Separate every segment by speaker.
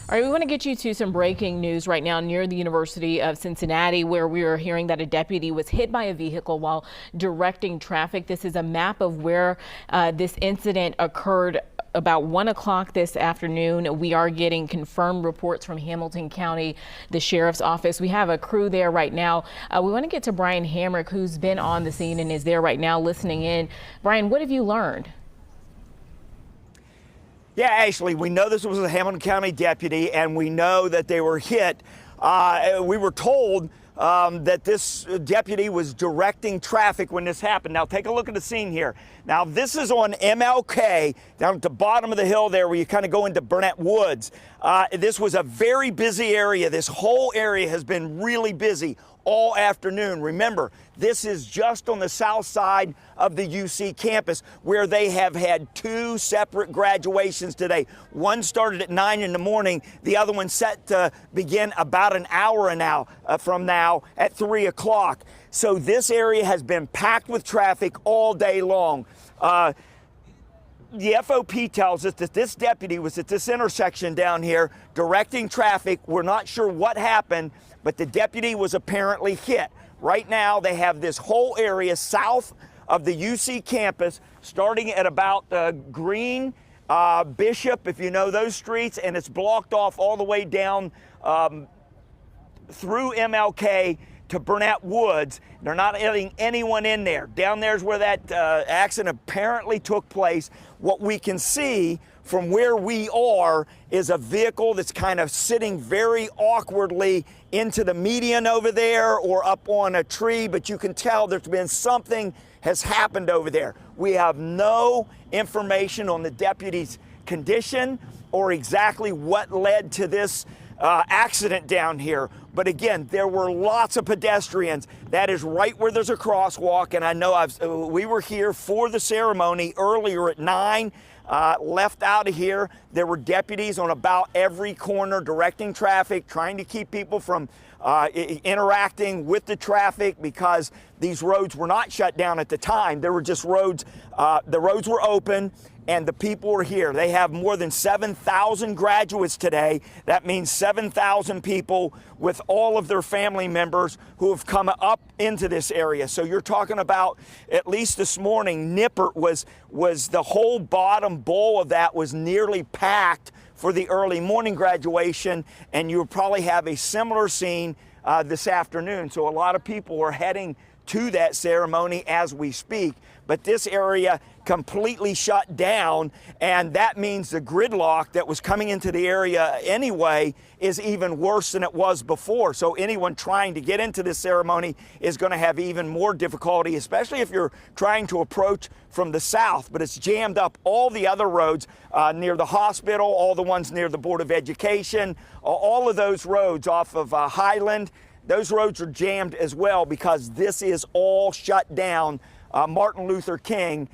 Speaker 1: All right, we want to get you to some breaking news right now near the University of Cincinnati, where we are hearing that a deputy was hit by a vehicle while directing traffic. This is a map of where this incident occurred about 1 o'clock this afternoon. We are getting confirmed reports from Hamilton County, the sheriff's office. We have a crew there right now. We want to get to Brian Hamrick, who's been on the scene and is there right now listening in. Brian, what have you learned?
Speaker 2: Yeah, Ashley, we know this was a Hamilton County deputy, and we know that they were hit. We were told that this deputy was directing traffic when this happened. Now, take a look at the scene here. Now, this is on MLK, down at the bottom of the hill there where you kind of go into Burnett Woods. This was a very busy area. This whole area has been really busy all afternoon. Remember, this is just on the south side of the UC campus where they have had two separate graduations today. One started at 9 in the morning. The other one set to begin about an hour from now at 3 o'clock. So this area has been packed with traffic all day long. The FOP tells us that this deputy was at this intersection down here directing traffic. We're not sure what happened, but the deputy was apparently hit. Right now, they have this whole area south of the UC campus, starting at about Green, Bishop, if you know those streets, and it's blocked off all the way down through MLK to Burnett Woods. They're not letting anyone in there. Down there's where that accident apparently took place. What we can see from where we are is a vehicle that's kind of sitting very awkwardly into the median over there or up on a tree, but you can tell there's been something has happened over there. We have no information on the deputy's condition or exactly what led to this accident down here. But again, there were lots of pedestrians. That is right where there's a crosswalk. And I know we were here for the ceremony earlier at 9. Left out of here. There were deputies on about every corner directing traffic, trying to keep people from interacting with the traffic because these roads were not shut down at the time. There were just roads. The roads were open and the people were here. They have more than 7,000 graduates today. That means 7,000 people with all of their family members who have come up into this area. So you're talking about, at least this morning, Nippert was the whole bottom bowl of that was nearly packed for the early morning graduation, and you'll probably have a similar scene this afternoon. So a lot of people are heading to that ceremony as we speak. But this area completely shut down, and that means the gridlock that was coming into the area anyway is even worse than it was before. So anyone trying to get into this ceremony is going to have even more difficulty, especially if you're trying to approach from the south. But it's jammed up all the other roads near the hospital, all the ones near the Board of Education, all of those roads off of Highland. Those roads are jammed as well because this is all shut down. Martin Luther King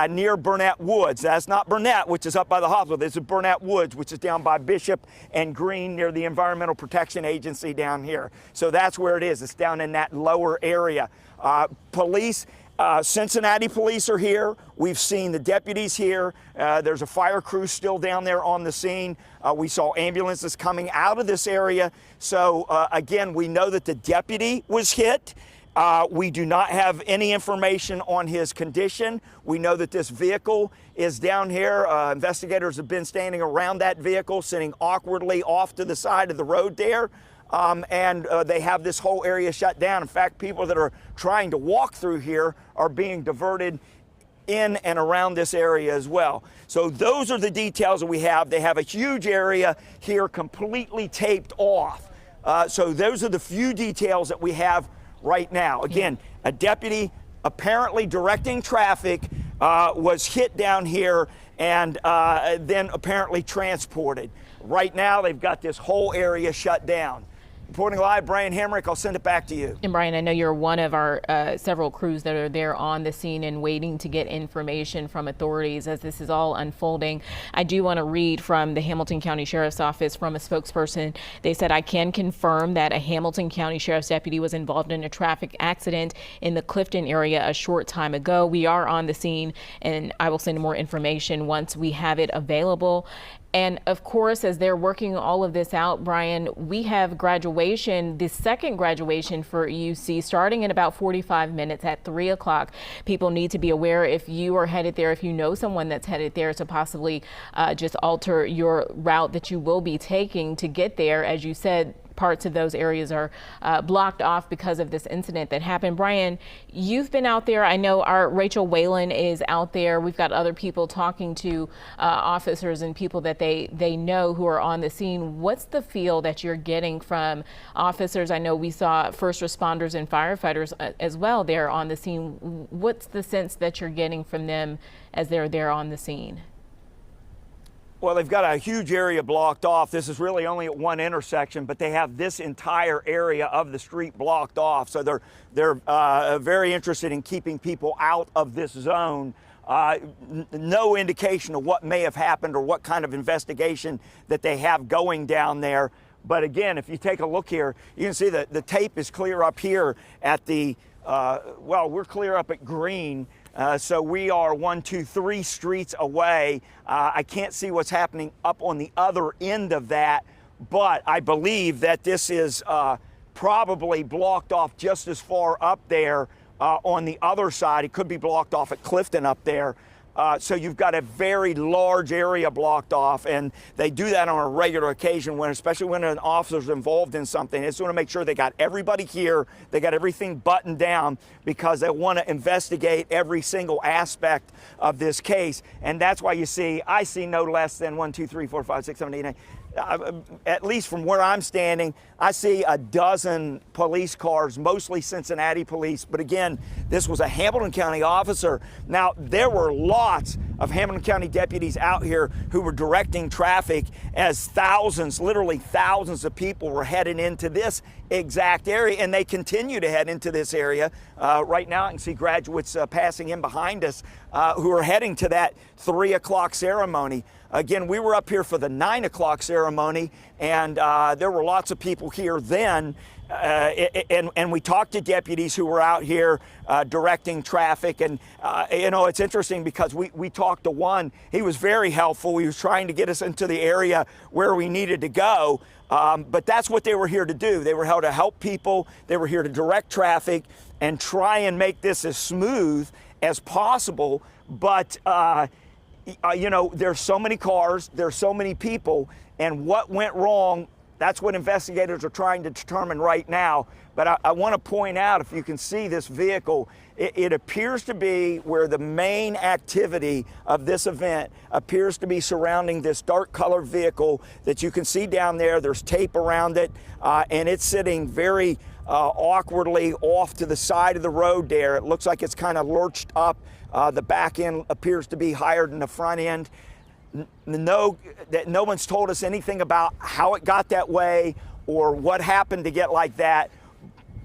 Speaker 2: near Burnett Woods. That's not Burnett, which is up by the hospital. This is Burnett Woods, which is down by Bishop and Green near the Environmental Protection Agency down here. So that's where it is. It's down in that lower area. Police, Cincinnati police are here. We've seen the deputies here. There's a fire crew still down there on the scene. We saw ambulances coming out of this area. So again, we know that the deputy was hit. We do not have any information on his condition. We know that this vehicle is down here. Investigators have been standing around that vehicle, sitting awkwardly off to the side of the road there. And they have this whole area shut down. In fact, people that are trying to walk through here are being diverted in and around this area as well. So those are the details that we have. They have a huge area here completely taped off. So those are the few details that we have right now. Again, a deputy apparently directing traffic was hit down here and then apparently transported. Right now, they've got this whole area shut down. Reporting live, Brian Hamrick, I'll send it back to you.
Speaker 1: And Brian, I know you're one of our several crews that are there on the scene and waiting to get information from authorities as this is all unfolding. I do want to read from the Hamilton County Sheriff's Office from a spokesperson. They said, I can confirm that a Hamilton County Sheriff's deputy was involved in a traffic accident in the Clifton area a short time ago. We are on the scene and I will send more information once we have it available. And of course, as they're working all of this out, Brian, we have graduation, the second graduation for UC, starting in about 45 minutes at 3 o'clock. People need to be aware, if you are headed there, if you know someone that's headed there, to possibly just alter your route that you will be taking to get there. As you said, parts of those areas are blocked off because of this incident that happened. Brian, you've been out there. I know our Rachel Whalen is out there. We've got other people talking to officers and people that they know who are on the scene. What's the feel that you're getting from officers? I know we saw first responders and firefighters as well there on the scene. What's the sense that you're getting from them as they're there on the scene?
Speaker 2: Well, they've got a huge area blocked off. This is really only at one intersection, but they have this entire area of the street blocked off. So they're very interested in keeping people out of this zone. No indication of what may have happened or what kind of investigation that they have going down there. But again, if you take a look here, you can see that the tape is clear up here at the, well, we're clear up at Green. So we are 1, 2, 3 streets away. I can't see what's happening up on the other end of that, but I believe that this is probably blocked off just as far up there on the other side. It could be blocked off at Clifton up there. So you've got a very large area blocked off, and they do that on a regular occasion, especially when an officer's involved in something. They just want to make sure they got everybody here, they got everything buttoned down, because they want to investigate every single aspect of this case. And that's why I see no less than 1, 2, 3, 4, 5, 6, 7, 8, 9. At least from where I'm standing, I see a dozen police cars, mostly Cincinnati police. But again, this was a Hamilton County officer. Now, there were lots of Hamilton County deputies out here who were directing traffic as thousands, literally thousands of people were heading into this exact area, and they continue to head into this area. Right now, I can see graduates passing in behind us who are heading to that 3 o'clock ceremony. Again, we were up here for the 9 o'clock ceremony, and there were lots of people here then. And we talked to deputies who were out here directing traffic. And, you know, it's interesting because we talked to one. He was very helpful. He was trying to get us into the area where we needed to go. But that's what they were here to do. They were here to help people. They were here to direct traffic and try and make this as smooth as possible. But, you know, there's so many cars, there's so many people, and what went wrong, that's what investigators are trying to determine right now. But I want to point out, if you can see this vehicle, it appears to be where the main activity of this event appears to be surrounding this dark colored vehicle that you can see down there. There's tape around it, and it's sitting very awkwardly off to the side of the road there. It looks like it's kind of lurched up. The back end appears to be higher than the front end. No one's told us anything about how it got that way or what happened to get like that.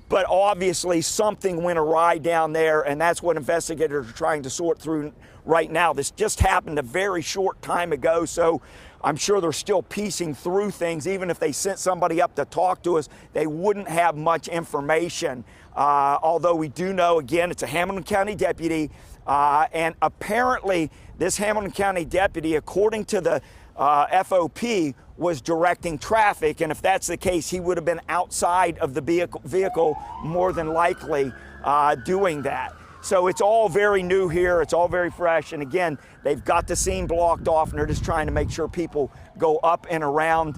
Speaker 2: But obviously something went awry down there, and that's what investigators are trying to sort through right now. This just happened a very short time ago, so I'm sure they're still piecing through things. Even if they sent somebody up to talk to us, they wouldn't have much information. Although we do know, again, it's a Hamilton County deputy, and apparently this Hamilton County deputy, according to the FOP, was directing traffic, and if that's the case, he would have been outside of the vehicle more than likely doing that. So it's all very new here, it's all very fresh, and again, they've got the scene blocked off, and they're just trying to make sure people go up and around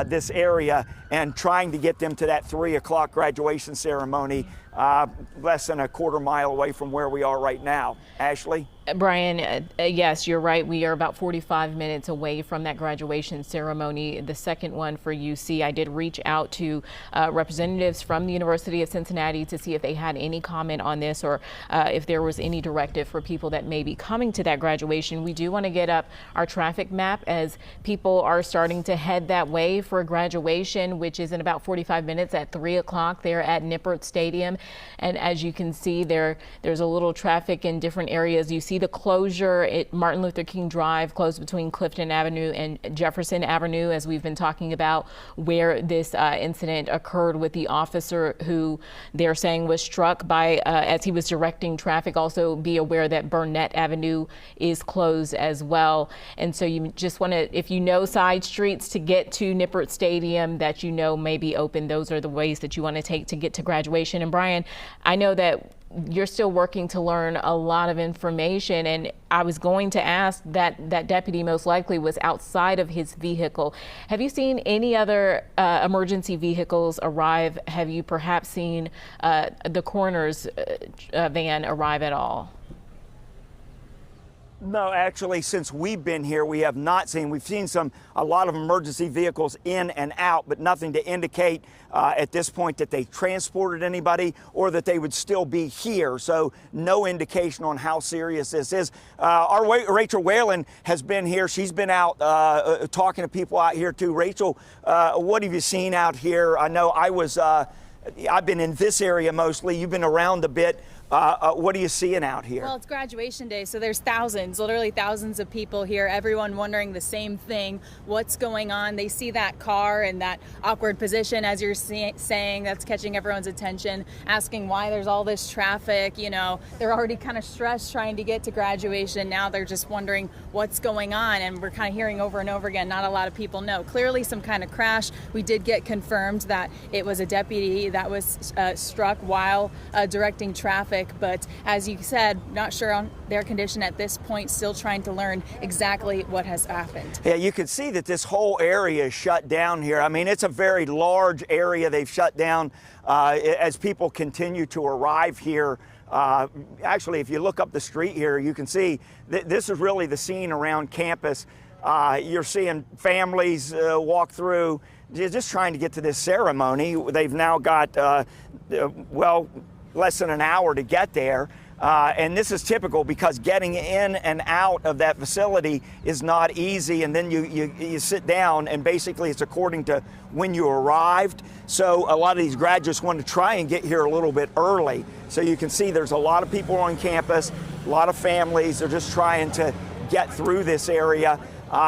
Speaker 2: this area and trying to get them to that 3 o'clock graduation ceremony, less than a quarter mile away from where we are right now. Ashley?
Speaker 1: Brian, yes, you're right. We are about 45 minutes away from that graduation ceremony, the second one for UC. I did reach out to representatives from the University of Cincinnati to see if they had any comment on this or if there was any directive for people that may be coming to that graduation. We do want to get up our traffic map as people are starting to head that way for graduation, which is in about 45 minutes at 3 o'clock there at Nippert Stadium. And as you can see there's a little traffic in different areas. You see the closure at Martin Luther King Drive closed between Clifton Avenue and Jefferson Avenue, as we've been talking about, where this incident occurred with the officer who they're saying was struck by as he was directing traffic. Also be aware that Burnett Avenue is closed as well. And so you just want to, if you know side streets to get to Nippert Stadium that you know may be open, those are the ways that you want to take to get to graduation. And Brian, I know that you're still working to learn a lot of information, and I was going to ask that deputy most likely was outside of his vehicle. Have you seen any other emergency vehicles arrive? Have you perhaps seen the coroner's van arrive at all?
Speaker 2: No, actually, since we've been here, we have not seen. We've seen a lot of emergency vehicles in and out, but nothing to indicate at this point that they transported anybody or that they would still be here. So no indication on how serious this is. Our Rachel Whalen has been here. She's been out talking to people out here too. Rachel, what have you seen out here? I know I've been in this area mostly. You've been around a bit. What are you seeing out here?
Speaker 3: Well, it's graduation day, so there's thousands, literally thousands of people here, everyone wondering the same thing. What's going on? They see that car in that awkward position, as you're saying, that's catching everyone's attention, asking why there's all this traffic. You know, they're already kind of stressed trying to get to graduation. Now they're just wondering what's going on, and we're kind of hearing over and over again, not a lot of people know. Clearly some kind of crash. We did get confirmed that it was a deputy that was struck while directing traffic. But as you said, not sure on their condition at this point, still trying to learn exactly what has happened.
Speaker 2: Yeah, you can see that this whole area is shut down here. I mean, it's a very large area they've shut down as people continue to arrive here. Actually, if you look up the street here, you can see this is really the scene around campus. You're seeing families walk through, just trying to get to this ceremony. They've now got, less than an hour to get there. And this is typical because getting in and out of that facility is not easy. And then you sit down and basically it's according to when you arrived. So a lot of these graduates want to try and get here a little bit early. So you can see there's a lot of people on campus, a lot of families. They're just trying to get through this area.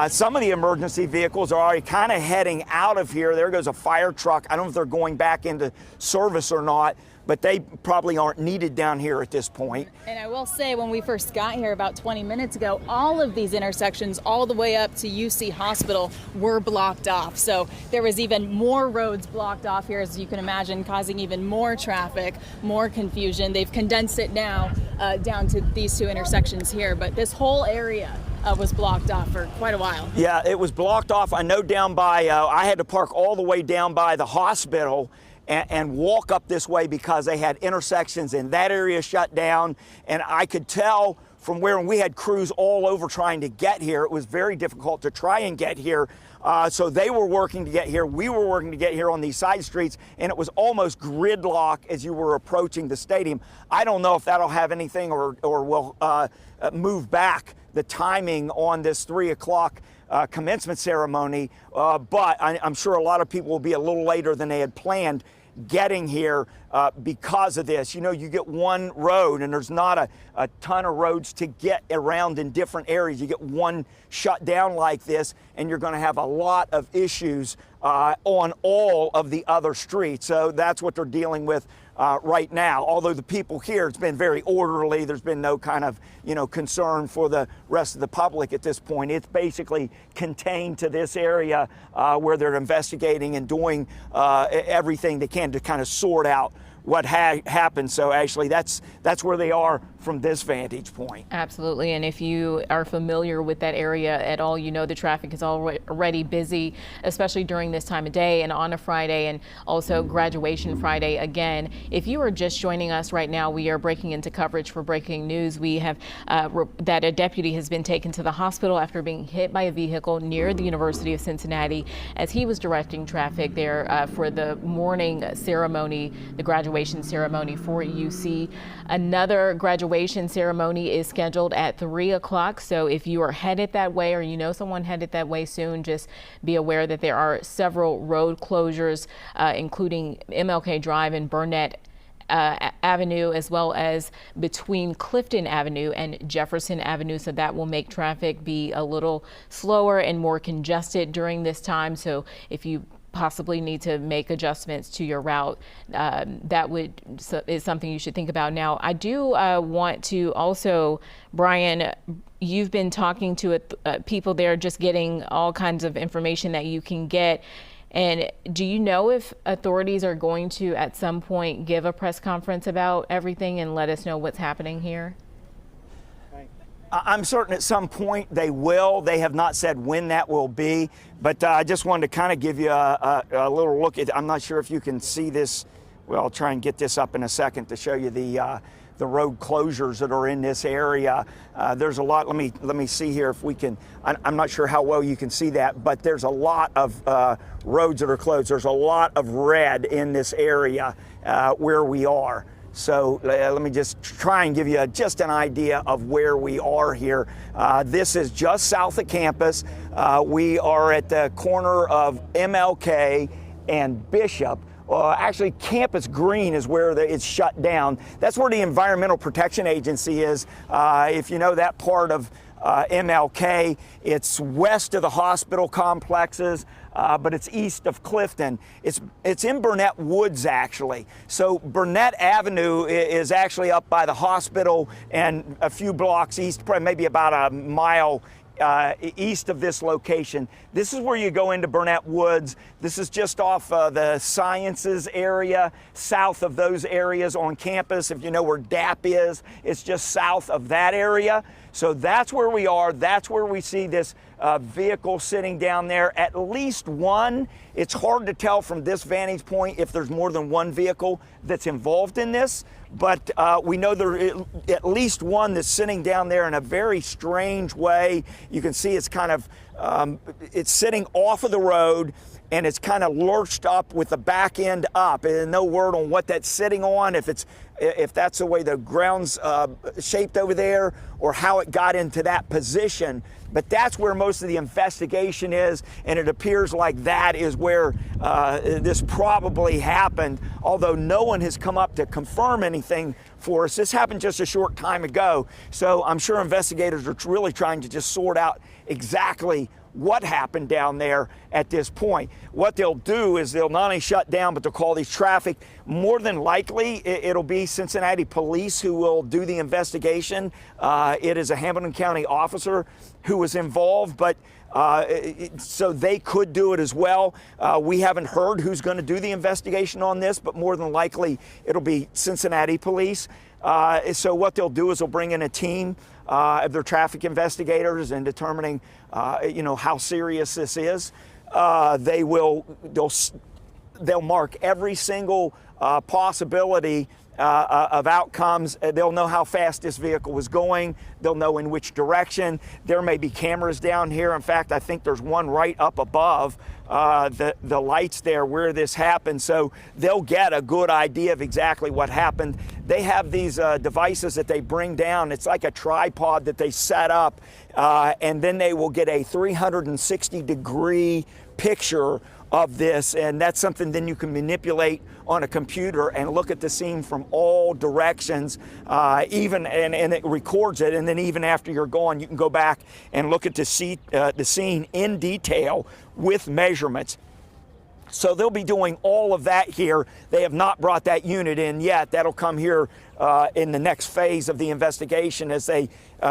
Speaker 2: Some of the emergency vehicles are already kind of heading out of here. There goes a fire truck. I don't know if they're going back into service or not, but they probably aren't needed down here at this point.
Speaker 3: And I will say, when we first got here about 20 minutes ago, all of these intersections all the way up to UC Hospital were blocked off. So there was even more roads blocked off here, as you can imagine, causing even more traffic, more confusion. They've condensed it now down to these two intersections here, but this whole area was blocked off for quite a while.
Speaker 2: Yeah, it was blocked off. I know down by, I had to park all the way down by the hospital and walk up this way because they had intersections in that area shut down. And I could tell from where we had crews all over trying to get here, it was very difficult to try and get here. So they were working to get here. We were working to get here on these side streets, and it was almost gridlock as you were approaching the stadium. I don't know if that'll have anything or will move back the timing on this 3 o'clock commencement ceremony, but I'm sure a lot of people will be a little later than they had planned getting here because of this. You know, you get one road and there's not a ton of roads to get around in different areas. You get one shut down like this and you're going to have a lot of issues on all of the other streets. So that's what they're dealing with right now. Although the people here, it's been very orderly. There's been no kind of, concern for the rest of the public at this point. It's basically contained to this area where they're investigating and doing everything they can to kind of sort out what happened. So actually that's where they are from this vantage point.
Speaker 1: Absolutely. And if you are familiar with that area at all, you know the traffic is already busy, especially during this time of day and on a Friday, and also graduation Friday again. If you are just joining us right now, we are breaking into coverage for breaking news. We have that a deputy has been taken to the hospital after being hit by a vehicle near the University of Cincinnati as he was directing traffic there for the morning ceremony, the graduation ceremony for UC. Another graduation ceremony is scheduled at 3 o'clock. So if you are headed that way or you know someone headed that way soon, just be aware that there are several road closures, including MLK Drive and Burnett Avenue, as well as between Clifton Avenue and Jefferson Avenue. So that will make traffic be a little slower and more congested during this time. So if you possibly need to make adjustments to your route, is something you should think about. Now, I do want to also, Brian, you've been talking to people there, just getting all kinds of information that you can get. And do you know if authorities are going to, at some point, give a press conference about everything and let us know what's happening here?
Speaker 2: I'm certain at some point they will. They have not said when that will be, but I just wanted to kind of give you a little look at. I'm not sure if you can see this. Well, I'll try and get this up in a second to show you the road closures that are in this area. There's a lot. Let me see here if we can. I'm not sure how well you can see that, but there's a lot of roads that are closed. There's a lot of red in this area where we are. So let me just try and give you just an idea of where we are here. This is just south of campus. We are at the corner of MLK and Bishop. Actually, Campus Green is where it's shut down. That's where the Environmental Protection Agency is. If you know that part of MLK, it's west of the hospital complexes, but it's east of Clifton. It's in Burnett Woods, actually. So Burnett Avenue is actually up by the hospital and a few blocks east, probably maybe about a mile east of this location. This is where you go into Burnett Woods. This is just off the Sciences area, south of those areas on campus. If you know where DAP is, it's just south of that area. So that's where we are. That's where we see this vehicle sitting down there. At least one. It's hard to tell from this vantage point if there's more than one vehicle that's involved in this, but we know there is at least one that's sitting down there in a very strange way. You can see it's kind of, it's sitting off of the road, and it's kind of lurched up with the back end up, and no word on what that's sitting on, if that's the way the ground's shaped over there or how it got into that position. But that's where most of the investigation is, and it appears like that is where this probably happened, although no one has come up to confirm anything for us. This happened just a short time ago, so I'm sure investigators are really trying to just sort out exactly what happened down there at this point. What they'll do is they'll not only shut down, but they'll call these traffic. More than likely, it'll be Cincinnati police who will do the investigation. It is a Hamilton County officer who was involved, but so they could do it as well. We haven't heard who's going to do the investigation on this, but more than likely, it'll be Cincinnati police. So what they'll do is they'll bring in a team of their traffic investigators and determining, how serious this is. They'll mark every single possibility of outcomes. They'll know how fast this vehicle was going. They'll know in which direction. There may be cameras down here. In fact, I think there's one right up above the lights there where this happened. So they'll get a good idea of exactly what happened. They have these devices that they bring down. It's like a tripod that they set up, and then they will get a 360-degree picture of this, and that's something then you can manipulate on a computer and look at the scene from all directions, and it records it, and then even after you're gone, you can go back and look at the scene in detail with measurements. So they'll be doing all of that here. They have not brought that unit in yet. That'll come here in the next phase of the investigation as they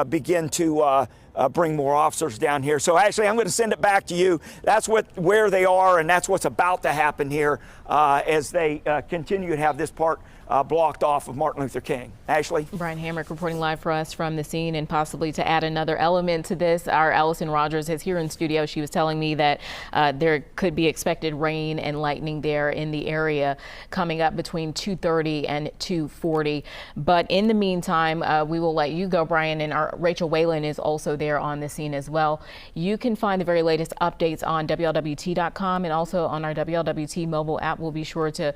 Speaker 2: begin to bring more officers down here. So actually, I'm going to send it back to you. That's where they are, and that's what's about to happen here as they continue to have this part blocked off of Martin Luther King. Ashley?
Speaker 1: Brian Hamrick reporting live for us from the scene, and possibly to add another element to this, our Allison Rogers is here in studio. She was telling me that there could be expected rain and lightning there in the area coming up between 2:30 and 2:40. But in the meantime, we will let you go, Brian, and our Rachel Whalen is also there on the scene as well. You can find the very latest updates on WLWT.com and also on our WLWT mobile app. We'll be sure to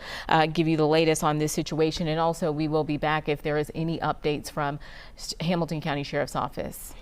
Speaker 1: give you the latest on this situation. And also we will be back if there is any updates from Hamilton County Sheriff's Office.